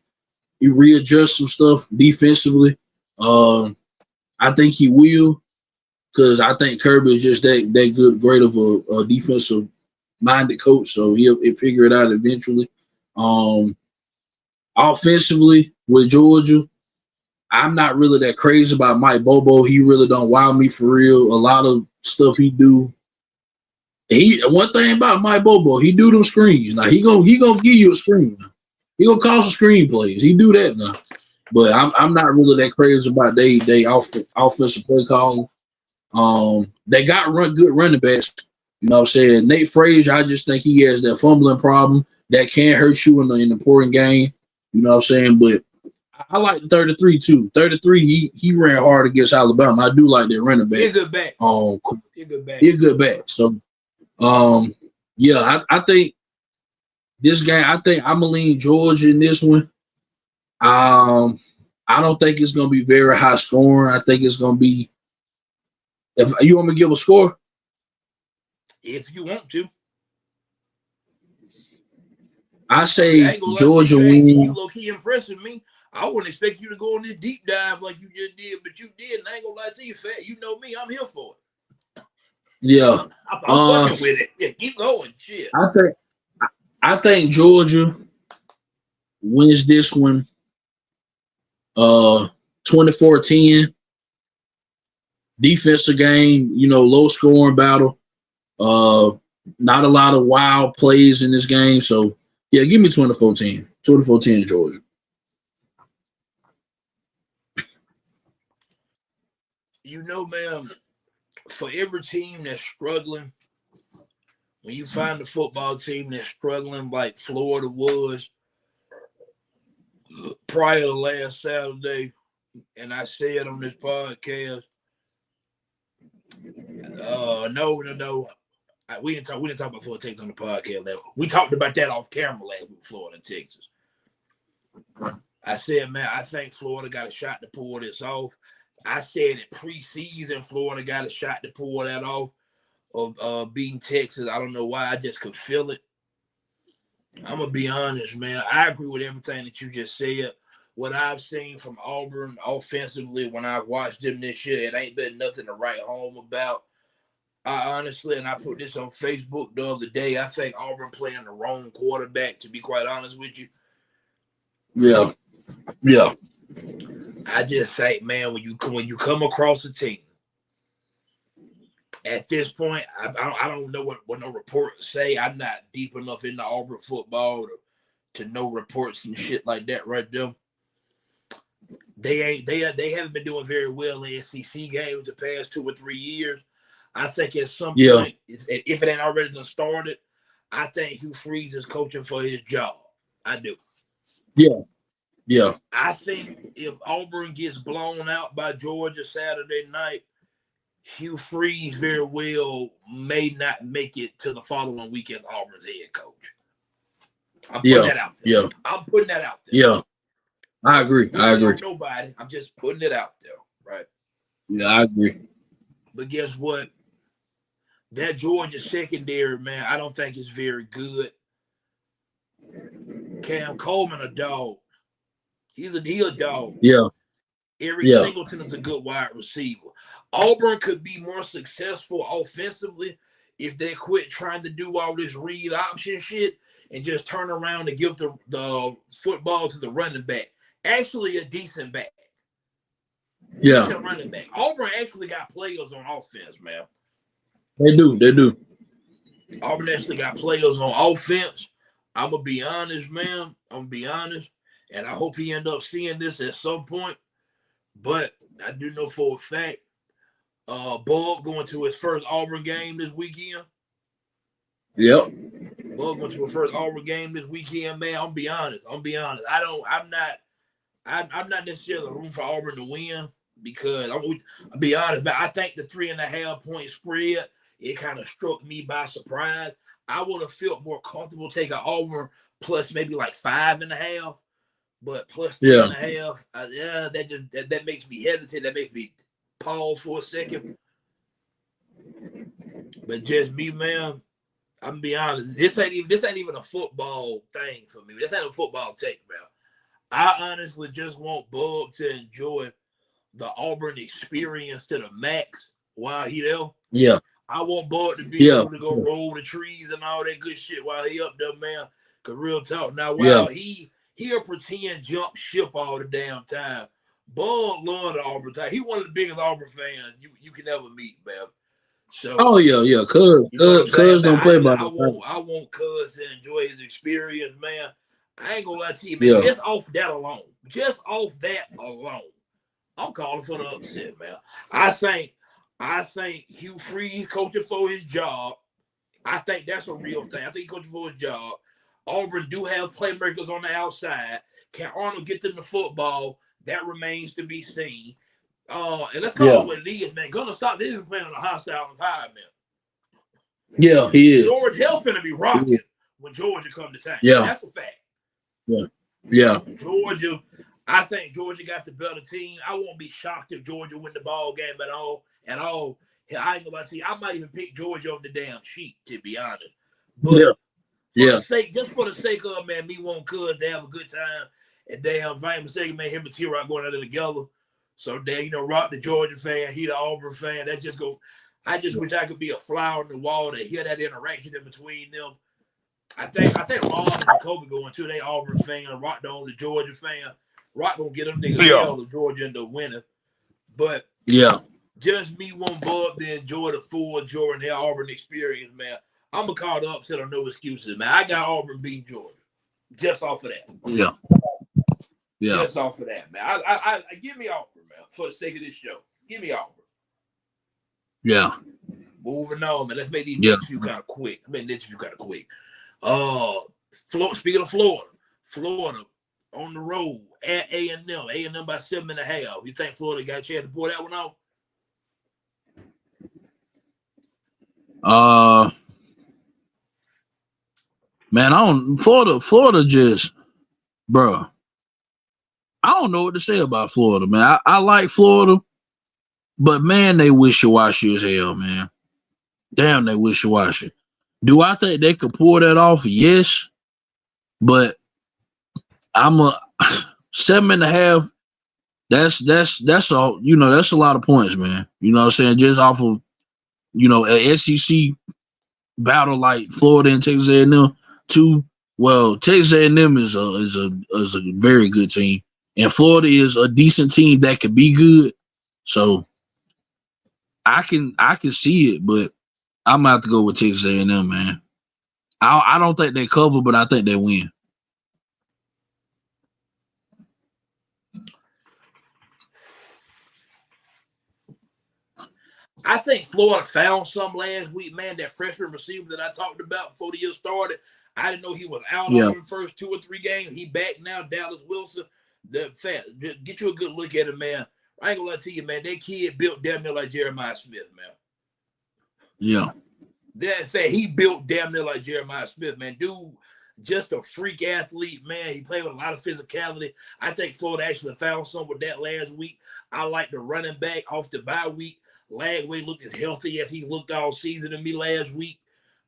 readjust some stuff defensively. I think he will because I think Kirby is just that good, great of a defensive minded coach, so he'll figure it out eventually. Offensively with Georgia, I'm not really that crazy about Mike Bobo. He really don't wow me for real. A lot of stuff he do. One thing about Mike Bobo, he do them screens. Now he gonna give you a screen. He gonna call some screenplays. He do that now. But I'm not really that crazy about they offensive play calling. They got good running backs. You know what I'm saying? Nate Frazier, I just think he has that fumbling problem that can hurt you in an important game. You know what I'm saying? But I like the 33 too. 33, he ran hard against Alabama. I do like that running back. He's a good back. He's a good back. So yeah, I think this game, I think I'm gonna lean Georgia in this one. I don't think it's gonna be very high scoring. I think it's gonna be. If you want me to give a score, if you want to, I say Georgia wins. win. You low key impressing me. I wouldn't expect you to go on this deep dive like you just did, but you did. And I ain't gonna lie to you, Fat. You know me. I'm here for it. Yeah, I'm fucking with it. Yeah, keep going. Shit. I think Georgia wins this one. 24-10. Defensive game, low scoring battle. Not a lot of wild plays in this game. So yeah, give me 24-10. 24-10 Georgia. Man, for every team that's struggling, when you find a football team that's struggling like Florida was prior to last Saturday, and I said on this podcast, no. We didn't talk about Florida Texas on the podcast level. We talked about that off camera last week, Florida and Texas. I said, man, I think Florida got a shot to pull this off. I said in preseason, Florida got a shot to pull that off of beating Texas. I don't know why. I just could feel it. I'm going to be honest, man. I agree with everything that you just said. What I've seen from Auburn offensively when I've watched them this year, it ain't been nothing to write home about. I honestly, and I put this on Facebook the other day, I think Auburn playing the wrong quarterback, to be quite honest with you. Yeah. I just think, man, when you come across a team, at this point, I don't know what no reports say. I'm not deep enough into Auburn football to know reports and shit like that right there. They haven't been doing very well in SEC games the past 2 or 3 years. I think at some point, if it ain't already done started, I think Hugh Freeze is coaching for his job. I do. Yeah. I think if Auburn gets blown out by Georgia Saturday night, Hugh Freeze very well may not make it to the following week as Auburn's head coach. I'm putting that out there. I'm putting that out there. Yeah. I agree. Nobody. I'm just putting it out there. Right. Yeah, I agree. But guess what? That Georgia secondary, man, I don't think it's very good. Cam Coleman a dog. He a dog. Yeah. Eric Yeah. Singleton is a good wide receiver. Auburn could be more successful offensively if they quit trying to do all this read option shit and just turn around and give the football to the running back. Actually, a decent back. Yeah. Decent running back. Auburn actually got players on offense, man. They do. Auburn actually got players on offense. I'm going to be honest, man. And I hope he end up seeing this at some point. But I do know for a fact, Bug going to his first Auburn game this weekend. Yep. Bug went to his first Auburn game this weekend, man. I'm be honest. I'm not necessarily rooting for Auburn to win because I'll be honest, but I think the 3.5 point spread, it kind of struck me by surprise. I would have felt more comfortable taking Auburn plus maybe like 5.5. But plus 3.5, that makes me hesitate. That makes me pause for a second. But just me, man, I'm gonna be honest. This ain't even a football thing for me. This ain't a football take, man. I honestly just want Bub to enjoy the Auburn experience to the max while he there. Yeah. I want Bud to be able to go roll the trees and all that good shit while he up there, man. Cause real talk. Now, while he'll pretend jump ship all the damn time. Bud loved the Auburn time. He one of the biggest Auburn fans you can ever meet, man. So Cuz don't play by the I want Cuz to enjoy his experience, man. I ain't gonna lie to you, man. Just off that alone, I'm calling for the upset, man. I think Hugh Freeze coaching for his job. I think that's a real thing. I think he's coaching for his job. Auburn do have playmakers on the outside. Can Arnold get them the football? That remains to be seen. And let's call it what it is, man. Gonna stop this is playing in a hostile environment. Yeah, he is. Georgia Hill finna be rocking when Georgia come to town. Yeah. That's a fact. Yeah. Georgia, I think Georgia got the better team. I won't be shocked if Georgia win the ball game at all. I ain't gonna see. I might even pick Georgia on the damn sheet, to be honest. But for the sake of, man, me want Cuz to have a good time. And damn, if I ain't mistaken, man, him and T-Rock going out there together. So damn, Rock the Georgia fan, he the Auburn fan. I just wish I could be a flower on the wall to hear that interaction in between them. I think Ron and Jacoby going too. They Auburn fan. Rock the only Georgia fan. Rock gonna get them niggas hell to Georgia into winning. But just me one Bub to enjoy the full Jordan Hill Auburn experience, man. I'm gonna call the upset on no excuses, man. I got Auburn beating Georgia. Just off of that. Yeah. Just off of that, man. I give me Auburn, man, for the sake of this show. Give me Auburn. Yeah. Moving on, man. Let's make these next few kind of quick. Speaking of Florida on the road at A&M by 7.5. You think Florida got a chance to pull that one off? Man, Florida just, bro. I don't know what to say about Florida, man. I like Florida, but man, they wishy-washy as hell, man. Damn, they wishy-washy. Do I think they could pull that off? Yes, but I'm a 7.5. That's all. That's a lot of points, man. You know what I'm saying? Just off of an SEC battle like Florida and Texas A&M. Texas A&M is a very good team, and Florida is a decent team that could be good. So I can see it, but I'm gonna have to go with Texas A&M, man. I don't think they cover, but I think they win. I think Florida found some last week, man. That freshman receiver that I talked about before the year started. I didn't know he was out on the first 2 or 3 games. He back now, Dallas Wilson. Get you a good look at him, man. I ain't gonna lie to you, man. That kid built damn near like Jeremiah Smith, man. Yeah. That's fact. He built damn near like Jeremiah Smith, man. Dude, just a freak athlete, man. He played with a lot of physicality. I think Florida actually found some with that last week. I like the running back off the bye week. Lagway looked as healthy as he looked all season to me last week.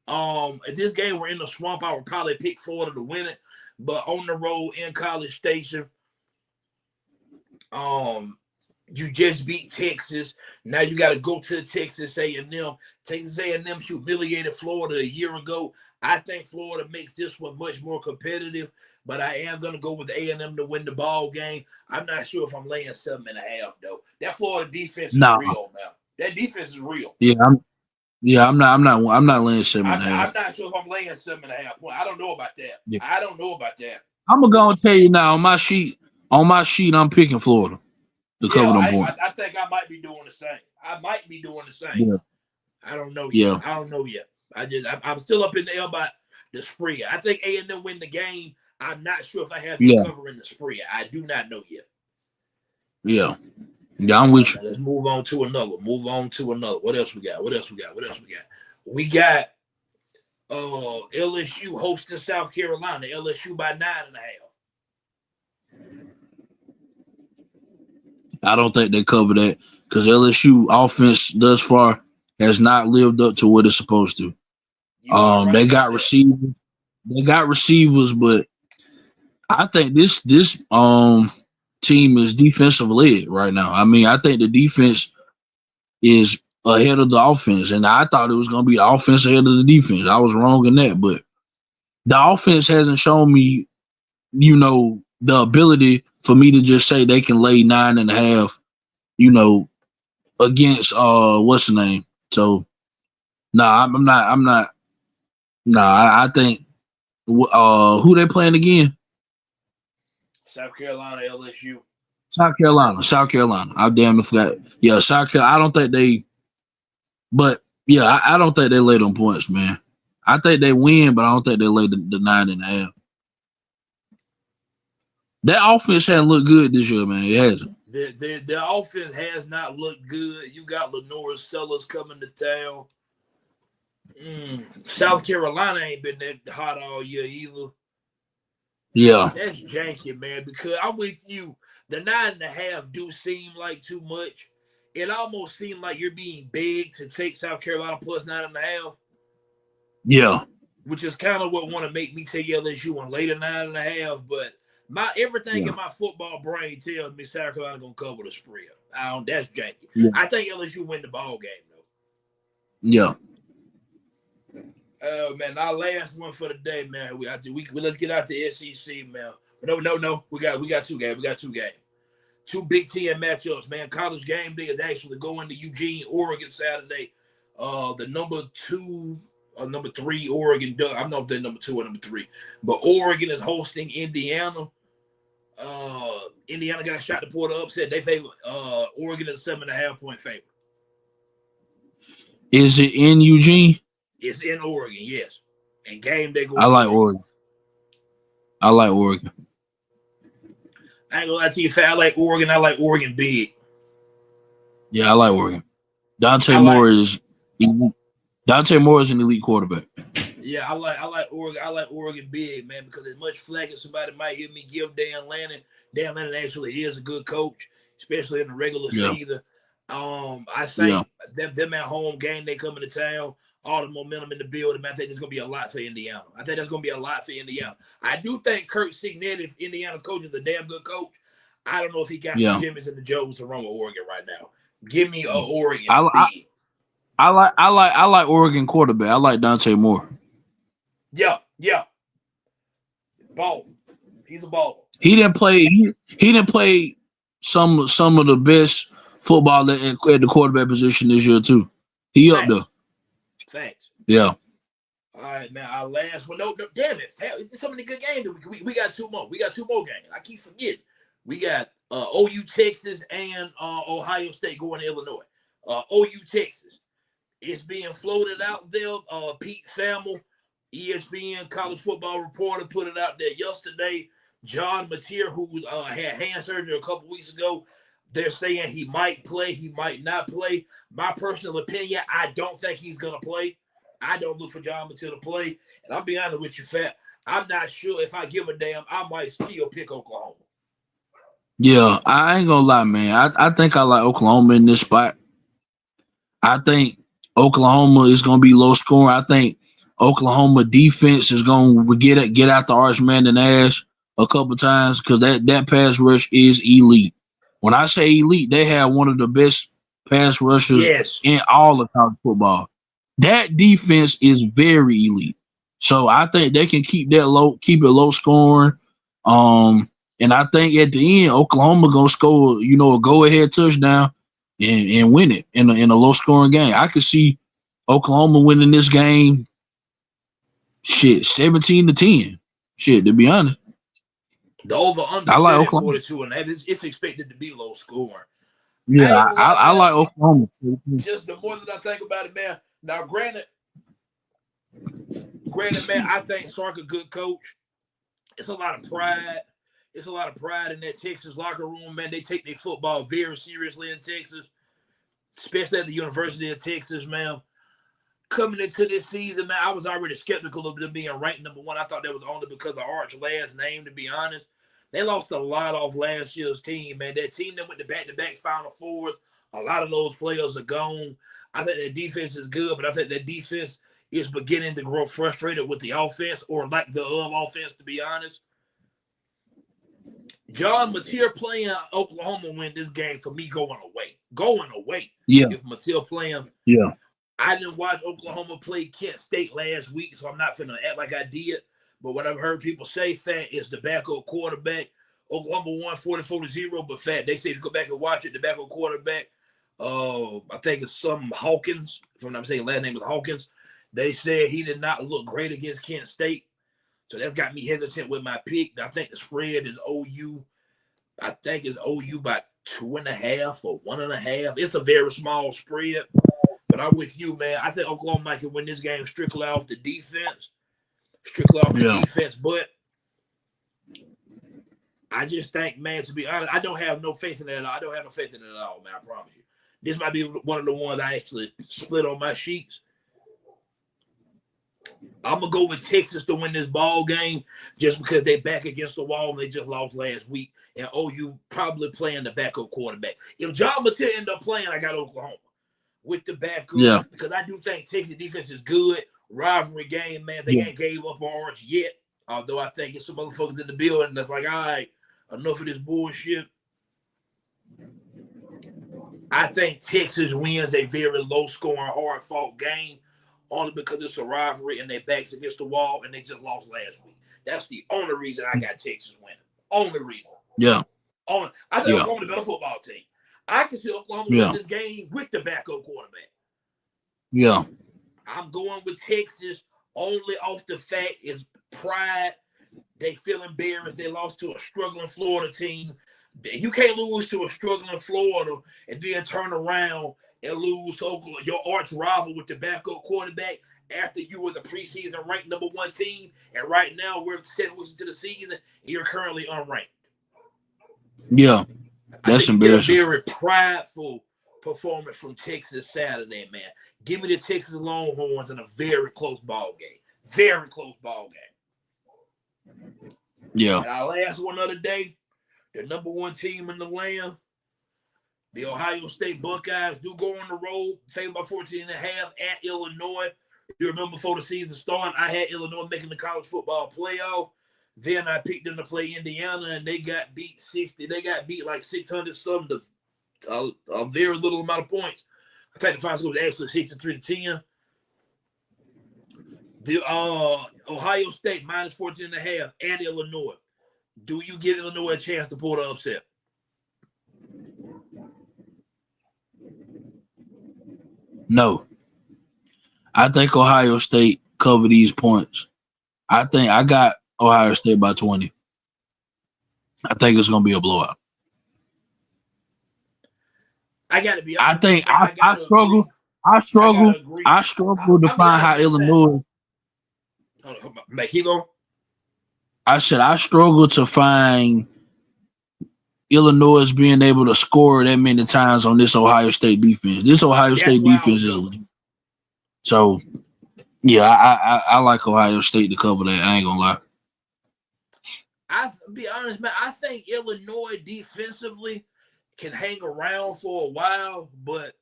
If this game were in the swamp, I would probably pick Florida to win it. But on the road in College Station, you just beat Texas. Now you got to go to Texas A&M. Texas A&M humiliated Florida a year ago. I think Florida makes this one much more competitive, but I am going to go with A&M to win the ball game. I'm not sure if I'm laying 7.5 though. That Florida defense is real now. That defense is real. I'm not laying 7.5. I'm not sure if I'm laying 7.5. I don't know about that. Yeah. I don't know about that. I'm gonna tell you now on my sheet, I'm picking Florida to cover them points. I think I might be doing the same. Yeah. I don't know yet. I don't know yet. I'm still up in the air about the spread. I think A&M win the game. I'm not sure if I have you covering the spread. I do not know yet. Yeah, I'm with you. Let's move on to another. What else we got? We got LSU hosting South Carolina. LSU by 9.5. I don't think they cover that because LSU offense thus far has not lived up to what it's supposed to. They got receivers. But I think this team is defensive led right now. I mean, I think the defense is ahead of the offense, and I thought it was going to be the offense ahead of the defense. I was wrong in that, but the offense hasn't shown me, the ability for me to just say they can lay 9.5, against what's the name. So, I'm not. I think who they playing again? South Carolina, LSU. South Carolina. I damn it forgot. Yeah, South Carolina. I don't think they. But yeah, I don't think they lay them points, man. I think they win, but I don't think they lay the 9.5. That offense hasn't looked good this year, man. It hasn't. The offense has not looked good. You got Lenore Sellers coming to town. South Carolina ain't been that hot all year either. Yeah. That's janky, man, because I'm with you. The 9.5 do seem like too much. It almost seemed like you're being begged to take South Carolina plus 9.5. Yeah. Which is kind of what want to make me take LSU on later 9.5, but everything in my football brain tells me South Carolina gonna cover the spread. That's janky. Yeah. I think LSU win the ball game though. Yeah. Oh man, our last one for the day, man. Let's get out the SEC, man. No. We got two games. Two Big Ten matchups, man. College game day is actually going to Eugene, Oregon Saturday. The number 3 Oregon. I don't know if they're number 2 or number 3, but Oregon is hosting Indiana. Indiana got a shot to pull the upset. They favor Oregon is 7.5 point favorite. Is it in Eugene? It's in Oregon, yes. And game day goes. I like Oregon. I ain't gonna lie to you, I like Oregon. I like Oregon big. Yeah, I like Oregon. Dante Moore is an elite quarterback. Yeah, I like Oregon. I like Oregon big, man, because as much flack as somebody might hear me give Dan Lannon actually is a good coach, especially in the regular season. I think them at home game they coming to town, all the momentum in the building. I think there's gonna be a lot for Indiana. I do think Kurt Signet, if Indiana coach, is a damn good coach. I don't know if he got the Jimmys and the Joes to run with Oregon right now. Give me a Oregon. I like Oregon quarterback. I like Dante Moore. Yeah. Ball. He's a baller. He didn't play some of the best football at the quarterback position this year too. He up there. Thanks. Yeah. All right, man. Our last one. No, damn it. It's so many good games. We got 2 more. We got 2 more games. I keep forgetting. We got OU Texas and Ohio State going to Illinois. OU Texas. It's being floated out there. Pete Thamel, ESPN college football reporter, put it out there yesterday. John Mateer, who had hand surgery a couple weeks ago, they're saying he might play, he might not play. My personal opinion, I don't think he's going to play. I don't look for John Mateer to play. And I'll be honest with you, Fat, I'm not sure if I give a damn, I might still pick Oklahoma. Yeah, I ain't going to lie, man. I think I like Oklahoma in this spot. I think Oklahoma is going to be low scoring. I think Oklahoma defense is going to get out the Arch Manning ass a couple times because that pass rush is elite. When I say elite, they have one of the best pass rushers Yes. in all of college football. That defense is very elite. So I think they can keep it low scoring. And I think at the end, Oklahoma gonna score, a go ahead touchdown and win it in a low scoring game. I could see Oklahoma winning this game. Shit, 17-10. Shit, to be honest. The over-under I like set at Oklahoma. 42.5. It's expected to be low scoring. Yeah, I ain't gonna lie, I man. like Oklahoma. Just the more that I think about it, man. Now, granted, man, I think Sark a good coach. It's a lot of pride. It's a lot of pride in that Texas locker room, man. They take their football very seriously in Texas, especially at the University of Texas, man. Coming into this season, man, I was already skeptical of them being ranked number one. I thought that was only because of Arch's last name, to be honest. They lost a lot off last year's team, man. That team that went to back-to-back Final Fours, a lot of those players are gone. I think their defense is good, but I think their defense is beginning to grow frustrated with the offense or lack thereof offense, to be honest. John Mateer playing Oklahoma win this game for me going away. Yeah. If Mateer playing. Yeah. I didn't watch Oklahoma play Kent State last week, so I'm not finna act like I did. But what I've heard people say, Fat, is the backup quarterback. Oklahoma won 44-0, but Fat, they say if you go back and watch it, the backup quarterback, I think it's some Hawkins, if I'm not mistaken, last name is Hawkins. They said he did not look great against Kent State. So that's got me hesitant with my pick. I think the spread is OU. I think it's OU by 2.5 or 1.5. It's a very small spread. But I'm with you, man. I think Oklahoma can win this game strictly off the defense. But I just think, man, to be honest, I don't have no faith in it at all. Man. I promise you. This might be one of the ones I actually split on my sheets. I'm going to go with Texas to win this ball game just because they back against the wall and they just lost last week. And OU probably playing the backup quarterback. If John Mateer end up playing, I got Oklahoma with the backup because I do think Texas defense is good. Rivalry game, man. They ain't gave up on Orange yet. Although I think it's some motherfuckers in the building that's like, all right, enough of this bullshit. I think Texas wins a very low-scoring, hard-fought game only because it's a rivalry and their backs against the wall and they just lost last week. That's the only reason I got Texas winning. Only reason. Yeah. I think Oklahoma's the better football team. I can see Oklahoma win this game with the backup quarterback. Yeah. I'm going with Texas only off the fact is pride. They feel embarrassed. They lost to a struggling Florida team. You can't lose to a struggling Florida and then turn around and lose to Oklahoma, your arch rival with the backup quarterback after you were the preseason ranked number one team. And right now we're 7 weeks into the season and you're currently unranked. Yeah. That's embarrassing. A very prideful performance from Texas Saturday, man. Give me the Texas Longhorns in a very close ball game. Very close ball game. Yeah. And our last one of the day, the number one team in the land, the Ohio State Buckeyes do go on the road, favored by 14.5 at Illinois. You remember before the season started, I had Illinois making the college football playoff. Then I picked them to play Indiana, and they got beat 60. They got beat like 600 something to a very little amount of points. I think the final score was actually 63-10. The Ohio State minus 14.5 at Illinois. Do you give Illinois a chance to pull the upset? No. I think Ohio State cover these points. I think I got Ohio State by 20. I think it's going to be a blowout. I got to be honest. I think I struggle. Agree. I struggle to find how Illinois. Keep going. I said I struggle to find Illinois being able to score that many times on this Ohio State defense. This Ohio State defense is so. Yeah, I like Ohio State to cover that. I ain't gonna lie. I'll be honest, man. I think Illinois defensively can hang around for a while, but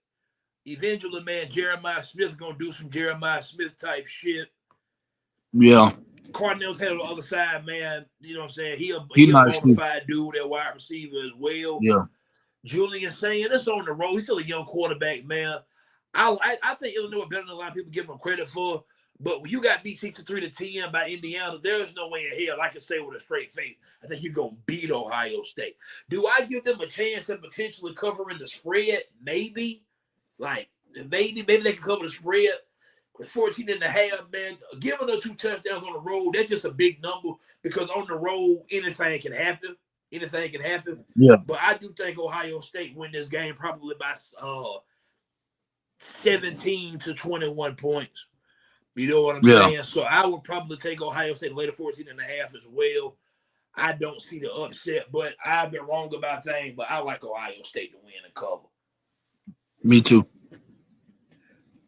eventually, man, Jeremiah Smith's gonna do some Jeremiah Smith type shit. Yeah. Cardinals had on the other side, man. You know what I'm saying? He a Nice bona too. fide dude, that wide receiver as well. Yeah. Julian saying it's on the road. He's still a young quarterback, man. I think Illinois better than a lot of people give him credit for. But when you got beat 63-10 by Indiana, there's no way in hell I can say with a straight face, I think you're going to beat Ohio State. Do I give them a chance of potentially covering the spread? Maybe. Maybe they can cover the spread. 14.5, man. Giving them 2 touchdowns on the road, that's just a big number because on the road, anything can happen. Anything can happen. Yeah. But I do think Ohio State win this game probably by 17 to 21 points. You know what I'm saying? So I would probably take Ohio State later 14.5 as well. I don't see the upset, but I've been wrong about things, but I like Ohio State to win and cover. Me too.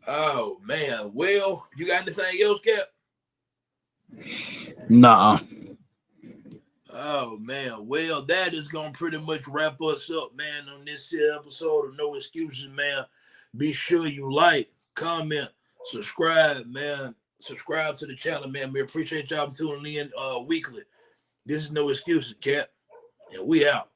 Oh, man. Well, you got anything else, Cap? Nah. Oh, man. Well, that is going to pretty much wrap us up, man, on this episode of No Excuses, man. Be sure you like, comment, subscribe, man. Subscribe to the channel, man. We appreciate y'all tuning in weekly. This is No Excuses, Cap. And we out.